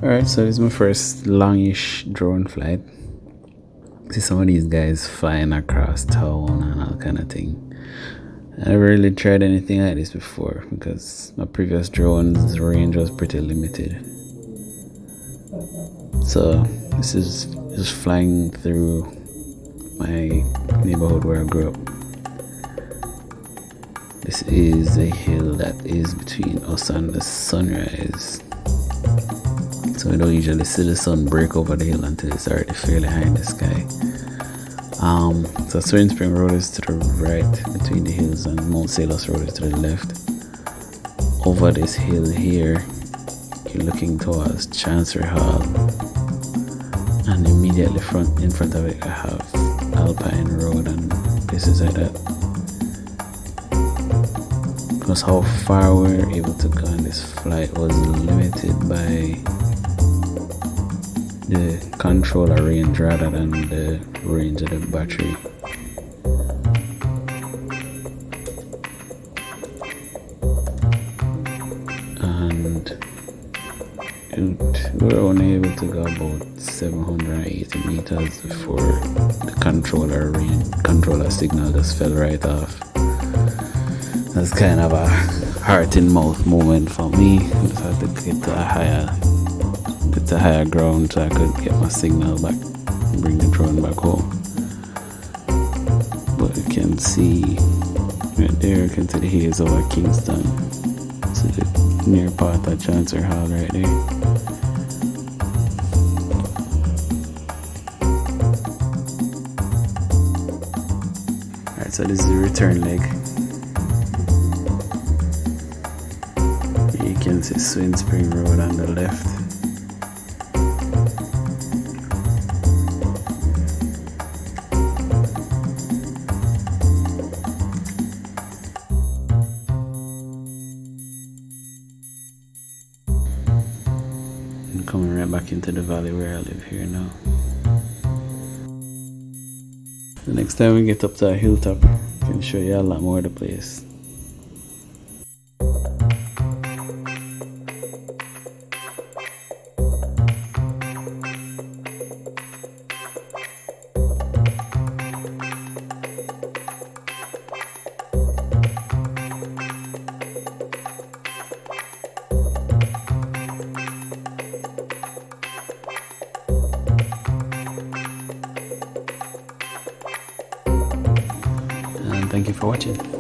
Alright, so this is my first longish drone flight. See some of these guys flying across town and all kind of thing. I never really tried anything like this before because my previous drone's range was pretty limited. So this is just flying through my neighborhood where I grew up. This is a hill that is between us and the sunrise. So we don't usually see the sun break over the hill until it's already fairly high in the sky. So Swain Spring Road is to the right between the hills and Mount Salus Road is to the left. Over this hill here, you're looking towards Chancery Hall, and immediately in front of it I have Alpine Road and places like that. Because how far we were able to go on this flight was limited by the controller range rather than the range of the battery. And we were only able to go about 780 meters before the controller signal just fell right off. That's kind of a heart in mouth moment for me. I just had to get to a higher ground so I could get my signal back and bring the drone back home. But you can see right there, you can see the hills over Kingston. See the near part of Chancery Hall right there. Alright, so this is the return leg. You can see Swain Spring Road on the left. And coming right back into the valley where I live here now. The next time we get up to a hilltop, I can show you a lot more of the place. And thank you for watching.